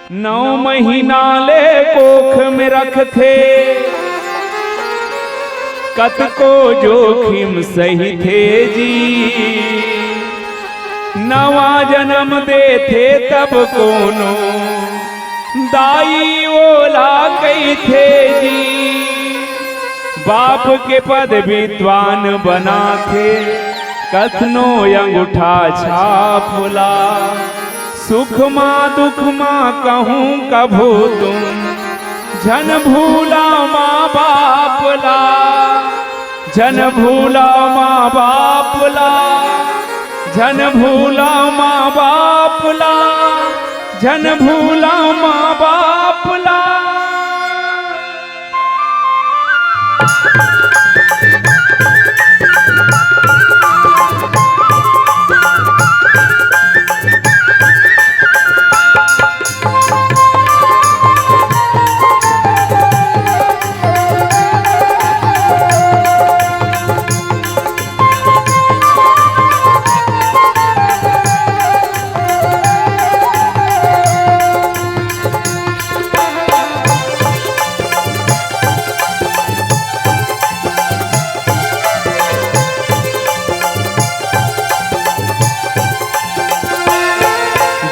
9 महीना ले कोख में रख थे, कत को जोखिम सही थे जी। नवा जन्म दे थे तब कोनो दाई ओला कई थे जी। बाप के पद विद्वान बना थे, कथनो अंगूठा छापला। सुख माँ दुख माँ कहूँ कभू तुम, झन भूला माँ बापला। झन भूला माँ बापला, झन भूला माँ बापला, झन भूला माँ बापला।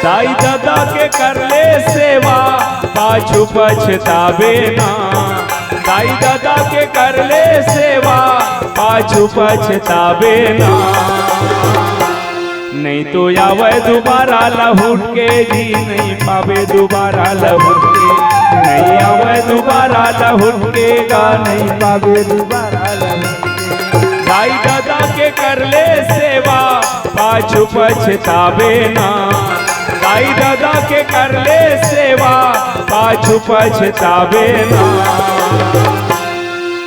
दाई दादा के कर ले सेवा, पाछू पछतावे ना। दाई दादा के कर ले सेवा, पाछू पछतावे ना। नहीं तो आवे दोबारा लहुट के जी, नहीं पावे दोबारा लहुट के। नहीं आवे दोबारा लहुट के गा, नहीं पावे दोबारा लहुट के। दाई दादा के कर ले सेवा, पाछू पछतावे ना। दाई दादा के कर ले सेवा, पाछू पछतावे ना।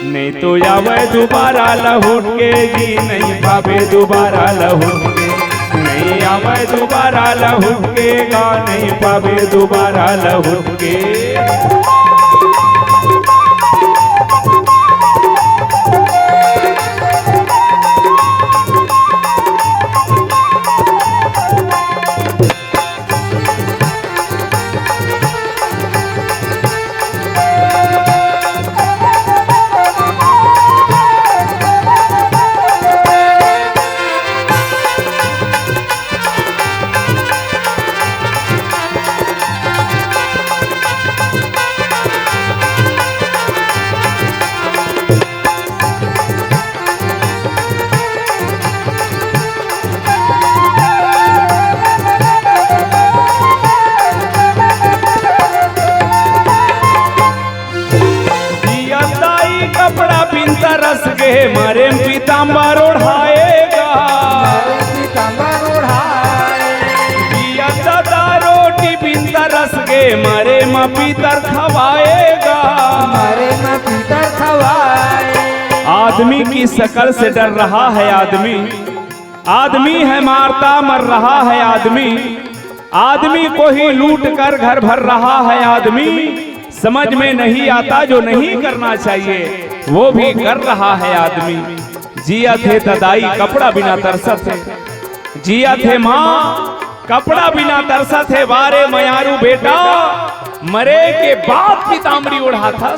नहीं तो आवे दोबारा लहुट के जी, नहीं पावे दोबारा लहुट के। नहीं आवे दोबारा लहुट के गा, नहीं पावे दोबारा लहुट के। कपड़ा पिनता रस के मारे पीताम्बर ओढ़ाएगा। पिया दादा रोटी पिनता रस के मारे माँ पीतर खवाएगा। आदमी की शकल से डर रहा है आदमी, आदमी है मारता मर रहा है आदमी। आदमी को ही लूट कर घर भर रहा है आदमी। समझ में नहीं आता जो नहीं करना चाहिए वो भी कर रहा है आदमी। जिया थे तदाई कपड़ा बिना तरसत थे, जिया थे माँ कपड़ा बिना तरसत थे। वारे मयारू बेटा मरे के बाद पीताम्बरी ओढ़ा था।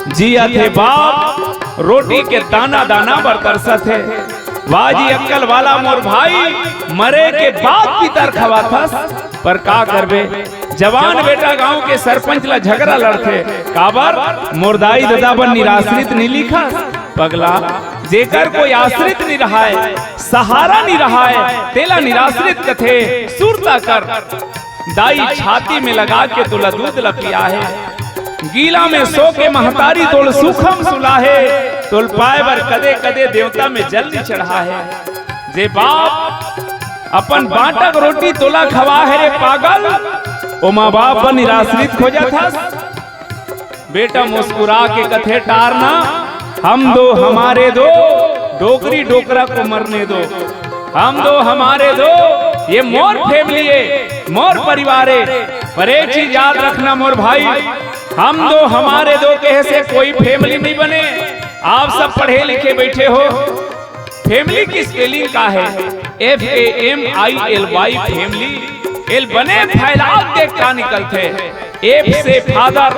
जिया थे बाप रोटी के दाना दाना पर तरसत थे। वाजी अक्कल वाला मोर भाई मरे के बाद पीतर खवा था। पर का करबे जवान बेटा गांव के सरपंच ला झगड़ा लड़थे। काबर मोरदाई दादा बन निराश्रित नहीं लिखा। पगला जेकर कोई आश्रित नहीं रहा है, सहारा नहीं रहा है, तेला निराश्रित कथे सुरता कर। दाई छाती में लगा के तुला दूध ला पिया है। गीला में सो के महतारी तोल सुखम सुलाहे। तोल पाए बर कदे कदे देवता में जल नहीं चढ़ा है। जे बाप अपन बाटक रोटी तोला खवा है रे पागल, ओ माँ बाप पर निराश्रित हो जाता। बेटा मुस्कुरा के कथे टारना, हम दो हमारे दो, डोकरी डोकरा को मरने दो। हम दो हमारे दो, ये मोर फैमिली है, मोर परिवार है। पर एक चीज याद रखना मोर भाई, हम दो हमारे दो कहे से कोई फैमिली नहीं बने। आप सब पढ़े लिखे बैठे हो, फैमिली की स्पेलिंग का है FAMILY फैमिली। एल बने फैलाव के का निकलते। एफ से फादर,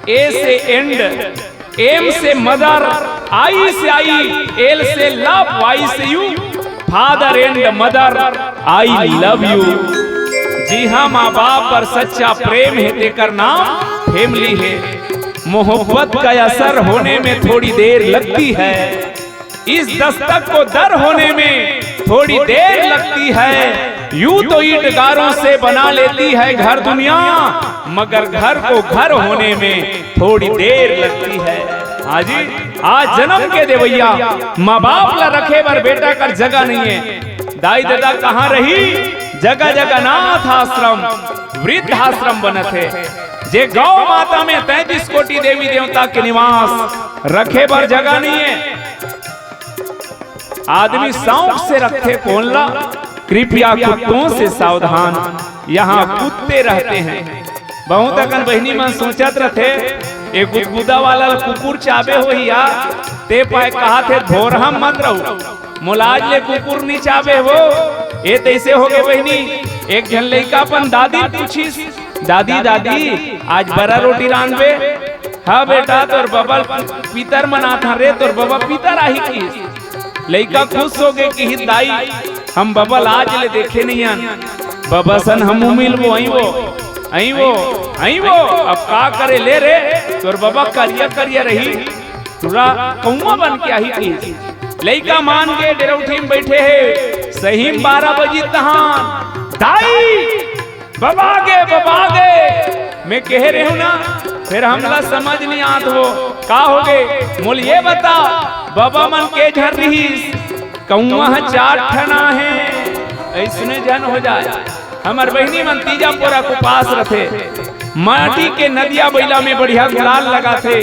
ए से एंड, एम से मदर, आई से आई, एल से लव, वाई से you, father and mother I love you. जी हाँ, माँ बाप पर सच्चा प्रेम है, देकर नाम फैमिली है। मोहब्बत का असर होने में थोड़ी देर लगती है, इस दस्तक को दर होने में थोड़ी देर लगती है। यूं तो ईंट गारों से बना लेती है घर दुनिया, मगर घर को घर होने में थोड़ी देर लगती है। हाँ जी, आज जन्म के देवैया माँ बाप ला रखे बर बेटा कर जगह नहीं है। दाई दादा कहाँ रही, जगह जगह नाथ आश्रम, वृद्ध आश्रम बनत है। जे गौ माता में 33 कोटि देवी देवता के निवास, रखे बर जगह नहीं है। आदमी शौक से रखे कोनला, कृपया कुत्तों से सावधान, यहाँ कुत्ते रहते हैं। बहुत अकन बहनी मन सोचत रहे एक गुदगुदा वाला कुकुर चाबे हो या ते पाए कहा थे भोरहम मत रहो, मुलाज ले कुकुर नहीं चाबे हो। ये तैसे हो गए बहनी। एक जन लड़का अपन दादी पूछी, दादी दादी आज बड़ा रोटी रांधबे? हाँ बेटा, तोर बबल पीतर मना था रे, तोर बबा पीतर आई की। लड़का खुश हो गए कि दाई हम बबल आज ले देखे नहीं आन, बबा सन हम मिलबो आई वो अब का करे ले रे, तोर बबा करिया करिया रही तुरा कौआ बन के आई की। लड़का मान के डेरौठी में बैठे है, सही 12 बजी तहां दाई बबा गे मैं कह रहे हूं ना। फिर हमला समझ नहीं आत हो का हो गए। मोल ये बता बाबा मन के झर रही कौआ 4 ठना है, ऐसने जन हो जाए। हमार बहनी मन तीजापुरा को पास रथे, माटी के नदिया बैला में बढ़िया गुलाल लगाते,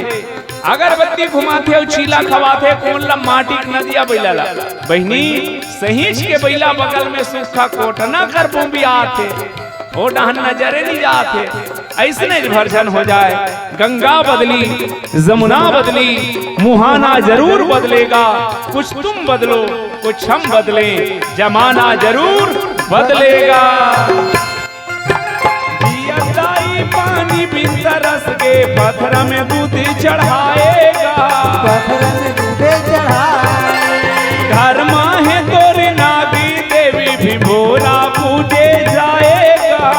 अगरबत्ती घुमाते और चीला खवाते। कोनला माटी के नदिया बैला ला बहनी सहीच के बैला बगल में सूखा कोटना कर बुम्बी आते, ओ डहन नजरे नहीं जाते। ऐसने भरझन हो जाए। गंगा बदली, जमुना बदली, मुहाना जरूर बदलेगा। कुछ तुम बदलो, कुछ हम बदले, जमाना जरूर बदलेगा। पानी बिन तरस के पत्थर में दूध चढ़ाएगा, घर माहे तोरे नागी देवी भी भोला पूजे जाएगा।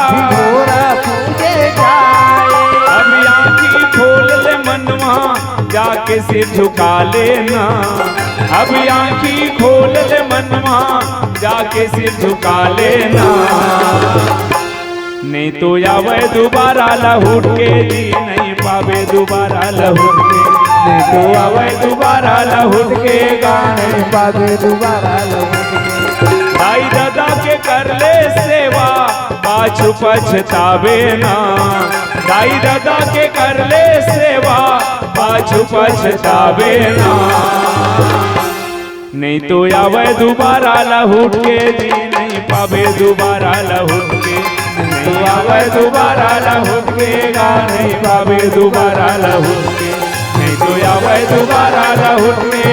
अभी आँखी खोल ले मनवा, जाके सिर झुका लेना। अभी आँखी खोल ले मनवा, जाके सिर झुका लेना। नहीं तो आवे दोबारा लहुट के, जी नहीं पावे दोबारा लहुट के। नहीं तो आवे दोबारा लहुट के, गाने पावे दोबारा लहुट के। दाई दादा के कर ले सेवा, पाछू पछतावे ना। दाई दादा के कर ले सेवा, पाछू पछतावे ना। नहीं तो आवे दोबारा लहुट के, जी नहीं पावे दोबारा लहुट के। नहीं तो आवे दोबारा लहुट के, गाने पावे दोबारा लहुट के। नहीं तो आवे दोबारा लहुट के।